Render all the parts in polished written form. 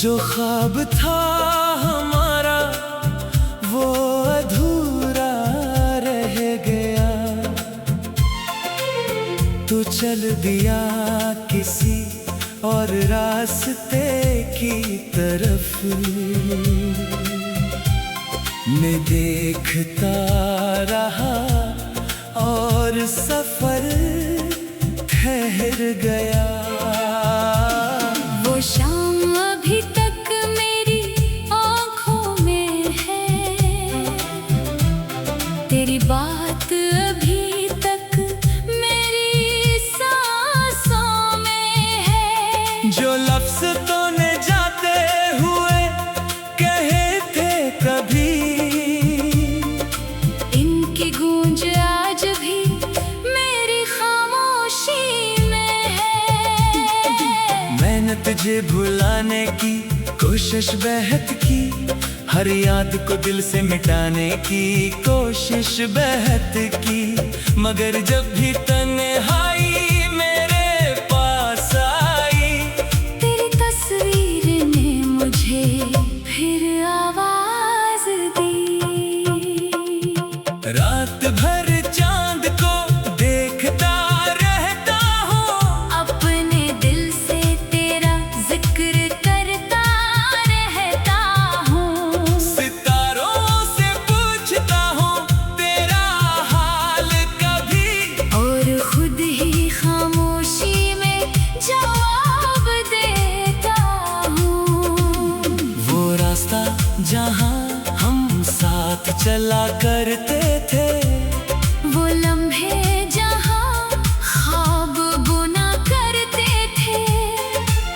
जो ख्वाब था हमारा वो अधूरा रह गया। तू चल दिया किसी और रास्ते की तरफ, मैं देखता रहा और सफर ठहर गया। वो शाम अभी तक मेरी आँखों में है, तेरी बात अभी तक मेरी सांसों में है। जो लफ्ज़ तूने जाते हुए कहे थे कभी, इनकी गूंज आज भी मेरी खामोशी में है। मैंने तुझे भुलाने की कोशिश बेहद की, हर याद को दिल से मिटाने की कोशिश बेहद की, मगर जब भी तन्हाई मेरे पास आई, तेरी तस्वीर ने मुझे फिर आवाज दी। रात भर चांद को देखता रहता हूँ, अपने दिल से तेरा जिक्र करता रहता हूँ। सितारों से पूछता हूँ तेरा हाल कभी, और खुद ही खामोशी में जवाब देता हूँ। वो रास्ता जहाँ हम साथ चला करते थे, वो लम्हे जहाँ ख्वाब बुना करते थे,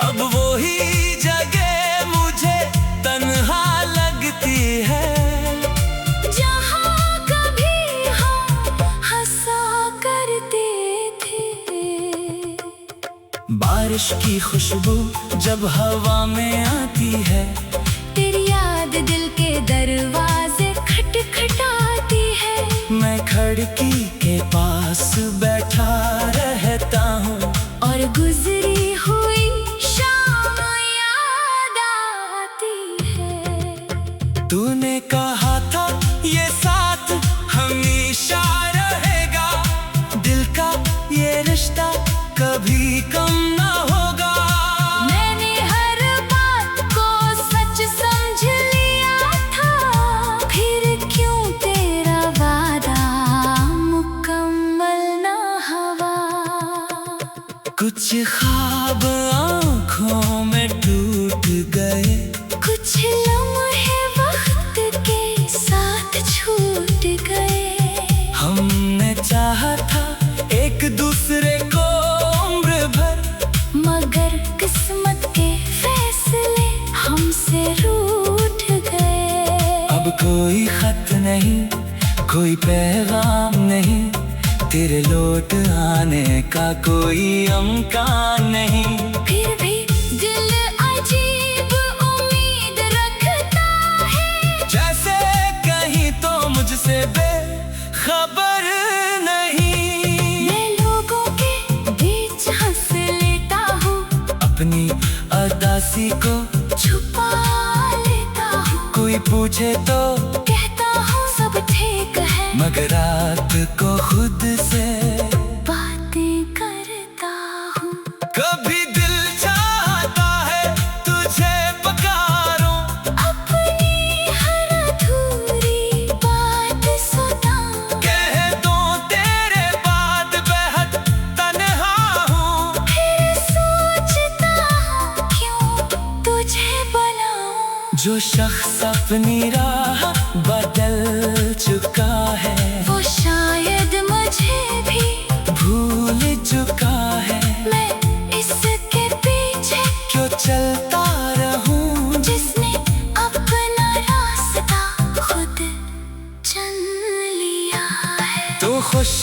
अब वो ही जगह मुझे तन्हा लगती है। जहाँ कभी हम हंसा करते थे। बारिश की खुशबू जब हवा में आती है, तेरी याद दिल के दरवाजे खटखटाती है। मैं खिड़की के पास बैठा रहता हूँ, और गुजरी हुई शाम याद आती है। तूने कहा था ये साथ हमेशा रहेगा, दिल का ये रिश्ता कभी कम ना होगा। मैंने हर बात को सच समझ लिया था, फिर क्यों तेरा वादा मुकम्मल ना हुआ। कुछ ख्वाब आँखों में टूट गए, कुछ लम्हे वक्त के साथ छूट गए। हमने चाहा था एक दूसरे को उम्र भर, मगर किस्मत के फैसले हमसे रूठ गए। अब कोई खत नहीं, कोई पैगाम नहीं, तेरे लौट आने का कोई इम्कान नहीं। फिर भी दिल अजीब उम्मीद रखता है, जैसे कहीं तो मुझसे बेखबर नहीं। मैं लोगों के बीच हंस लेता हूँ, अपनी अदासी को छुपा लेता हूँ। कोई पूछे तो कहता हूँ सब ठीक है, मगर रात को खुद से बातें करता हूँ। कभी दिल चाहता है तुझे पुकारूं, अपनी हर अधूरी बात सुना, कह दूं तेरे बाद बेहद तन्हा हूँ। फिर सोचता हूँ क्यों तुझे बनाऊं। जो शख्स अपनी राह बदल चुका है, वो शायद मुझे भी भूल चुका है। मैं इसके पीछे क्यों चलता रहूं, जिसने अपना रास्ता खुद चुन लिया है। तू खुश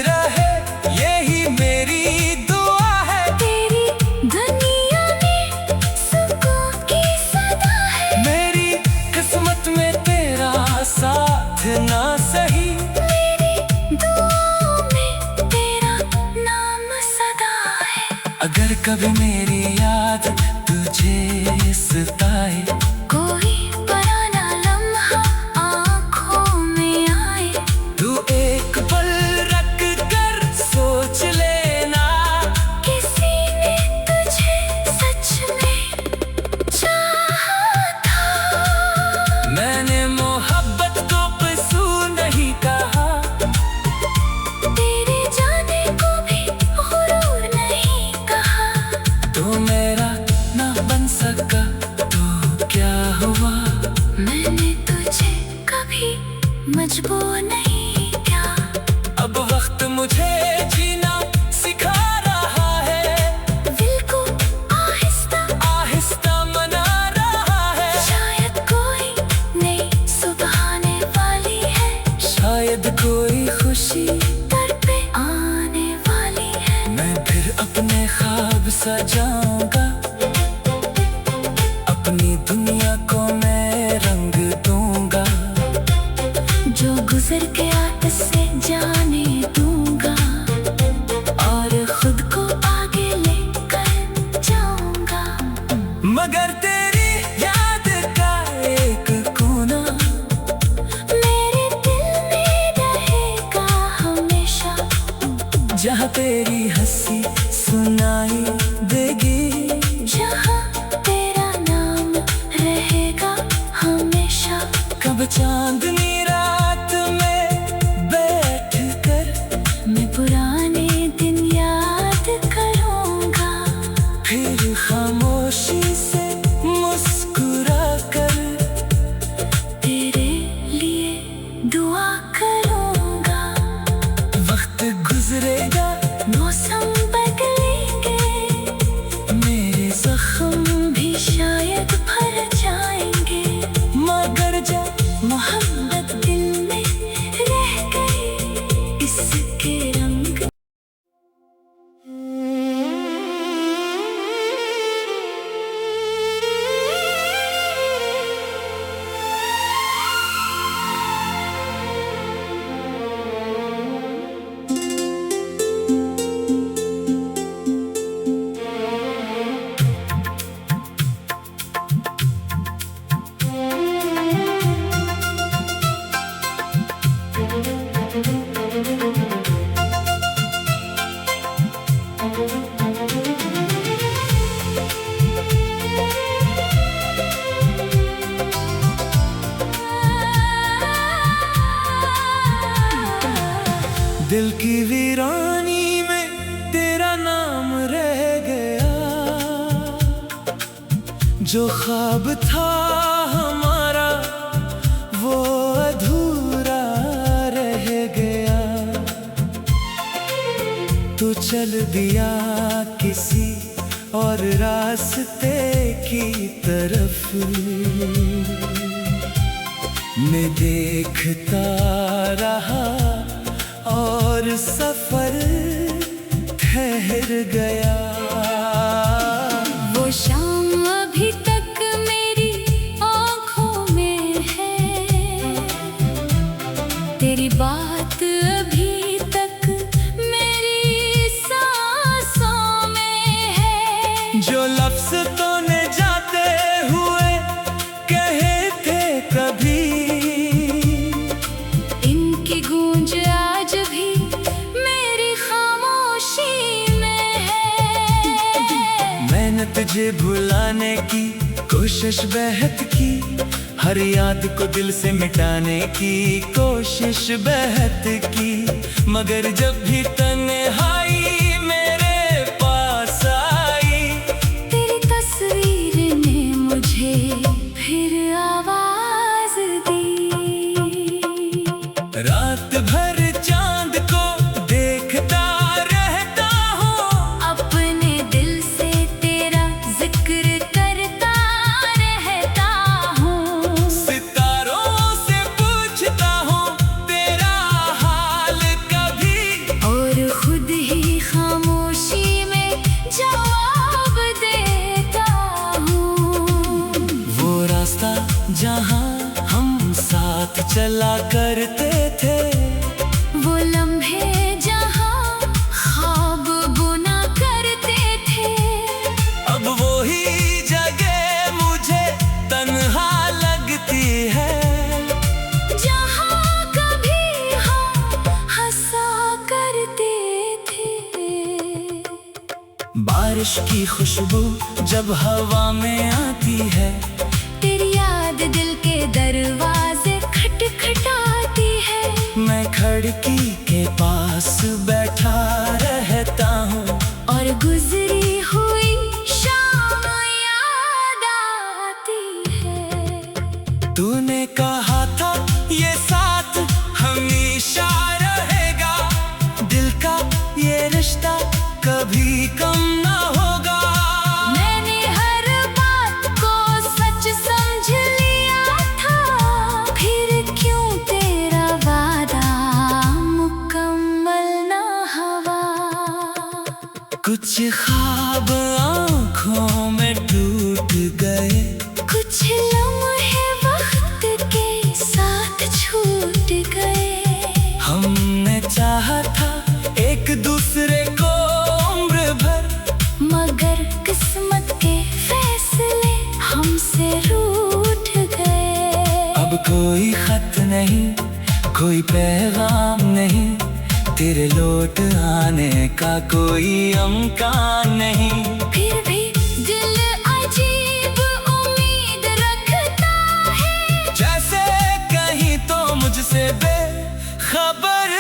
रहे यही मेरी दुआ है, तेरी दुनिया में सुकून की सदा है। मेरी किस्मत में तेरा साथ ना सही, मेरी दुआओं में तेरा नाम सदा है। अगर कभी मेरी याद तुझे सता अब सजाऊंगा, अपनी दुनिया को मैं रंग दूंगा। जो गुजर गया इससे जाने दूंगा, और खुद को आगे लेकर जाऊंगा। मगर तेरी याद का एक कोना मेरे दिल में रहेगा हमेशा, जहाँ तेरी हंसी सुनाई देगी, जहाँ तेरा नाम रहेगा हमेशा। कब चांदनी रात में बैठ कर मैं पुराने दिन याद करूंगा, फिर खामोशी से मुस्कुरा कर तेरे लिए दुआ करूंगा। वक्त गुजरेगा, मौसम बदलेंगे, मेरे जख्म भी शायद भर जाएंगे, मगर जा मोहब्बत दिल में रह गई इसके रंग। दिल की वीरानी में तेरा नाम रह गया, जो ख्वाब था हमारा वो अधूरा रह गया। तू चल दिया किसी और रास्ते की तरफ, मैं देखता रहा और सफर ठहर गया। वो शाम अभी तक मेरी आँखों में है, तेरी बात अभी तक मेरी सांसों में है। जो लफ्ज़ तूने जाते हुए कहे थे कभी, इनकी गूंज आज भी मेरी खामोशी में है। मैंने तुझे भुलाने की कोशिश बेहद की, हर याद को दिल से मिटाने की कोशिश बेहद की, मगर जब भी तन्हाई मेरे पास आई, तेरी तस्वीर ने मुझे फिर आवाज दी। रात भर चांद को देखता रहता हूँ, अपने दिल से तेरा जिक्र करता रहता हूँ, सितारों से पूछता हूँ तेरा हाल कभी, और खुद ही खामोशी में जवाब देता हूँ। वो रास्ता जहाँ हम साथ चला करते थे, वो लम्हे जहाँ ख्वाब बुना करते थे, अब वो ही जगह मुझे तन्हा लगती है, जहाँ कभी हम हंसा करते थे। बारिश की खुशबू जब हवा में आती है, तेरी याद दिल के दरवाजे खटखटाती है। मैं खिड़की के पास बैठा रहता हूँ, और गुजरी हुई शाम याद आती है। तूने कहा था ये साथ हमेशा रहेगा, दिल का ये रिश्ता कभी कम ना होगा। मैंने हर बात को सच समझ लिया था, फिर क्यों तेरा वादा मुकम्मल ना हुआ। कुछ खास ख्वाब आँखों में टूट गए। कुछ लम्हे वक्त के साथ छूट गए। हमने चाहा था एक दूसरे को उम्र भर, मगर किस्मत के फैसले हमसे रूठ गए। अब कोई खत नहीं, कोई पैगाम नहीं, तेरे लौट आने का कोई अमकान नहीं। फिर भी दिल अजीब उम्मीद रखता है, जैसे कहीं तो मुझसे बेखबर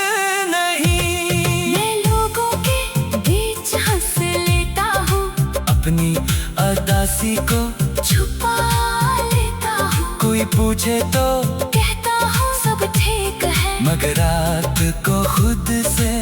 नहीं। मैं लोगों के बीच हंस लेता हूँ, अपनी अदासी को छुपा लेता हूँ। कोई पूछे तो कहता हूँ सब ठीक है, मगर रात को खुद से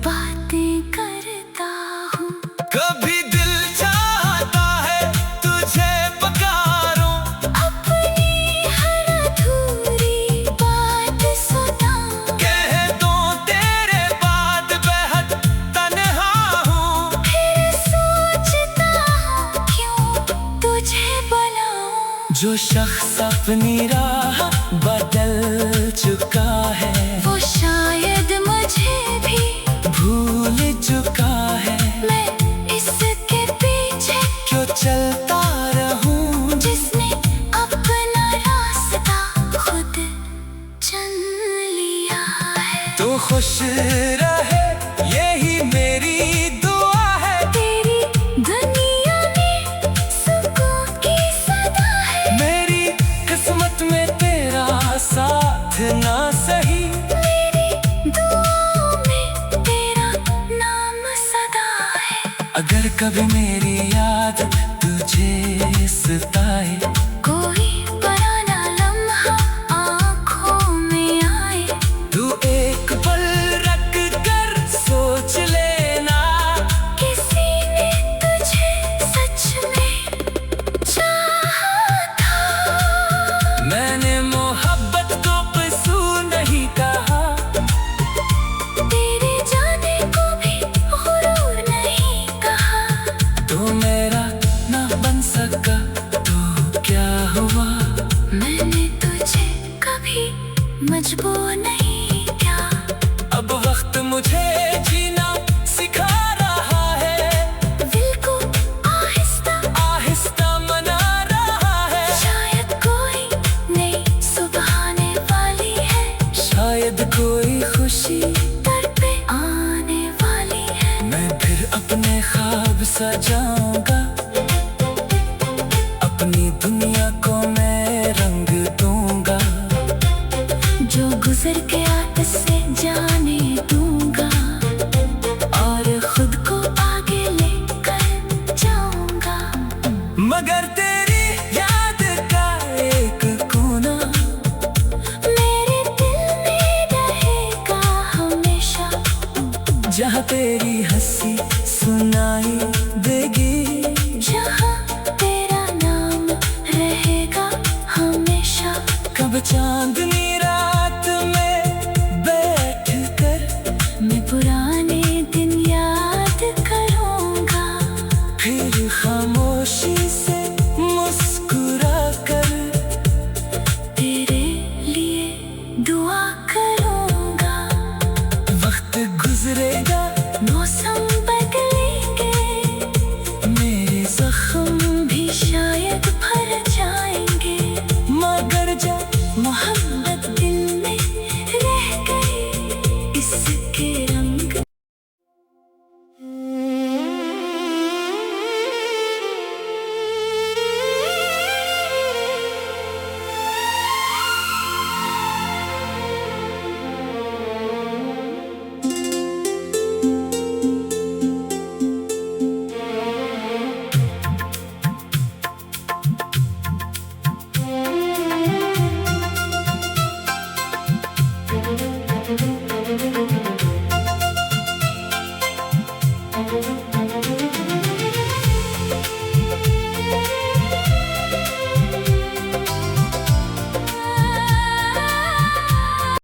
बातें करता हूँ। कभी दिल चाहता है तुझे पुकारूं, अपनी हर अधूरी बात सुनाऊं। कह दूं तेरे बाद बेहद तन्हा हूँ। फिर सोचता हूँ क्यों तुझे बनाऊं। जो शख्स अपनी राह बदल चुका है, वो शायद मुझे भी भूल चुका है। मैं इसके पीछे क्यों चलता रहूं, जिसने अपना रास्ता खुद चुन लिया है। तू खुश रहे यही मेरी दुआ है। तेरी दुनिया में सुकून की सदा है। मेरी किस्मत में तेरा साथ ना सही, मेरी दुआओं में तेरा नाम सदा है। अगर कभी मेरी याद तुझे सताए, कोई पुराना लम्हा आँखों में आए, तू एक पल रख कर सोच लेना। किसी ने तुझे सच में चाहा था। मैंने मोहब्बत को कसूर नहीं कहा, तेरे जाने को भी गुरूर नहीं कहा। तू मेरा ना बन सका तो क्या हुआ। मैंने तुझे कभी मजबूर नहीं किया। अब वक्त मुझे जीना सिखा रहा है, दिल को आहिस्ता आहिस्ता मना रहा है। शायद कोई नई सुबह आने वाली है, शायद कोई खुशी दर पे आने वाली है। मैं फिर अपने ख्वाब सजाऊंगा, अपनी दुनिया को मैं रंग दूंगा। जो गुजर गया से जाने दूंगा, और खुद को आगे लेकर जाऊंगा। मगर तेरी याद का एक कोना मेरे दिल में रहेगा हमेशा, जहाँ तेरी हंसी सुनाई देगी, जहाँ तेरा नाम रहेगा हमेशा। कब चांदनी रात में बैठ कर मैं पुराने दिन याद करूंगा, फिर खामोशी से मुस्कुरा कर तेरे लिए दुआ करूंगा। वक्त गुजरेगा, मौसम बदलेंगे, मेरे जख्म भी शायद भर जाएंगे, मगर जा मोहब्बत दिल में रह गई इसके रंग।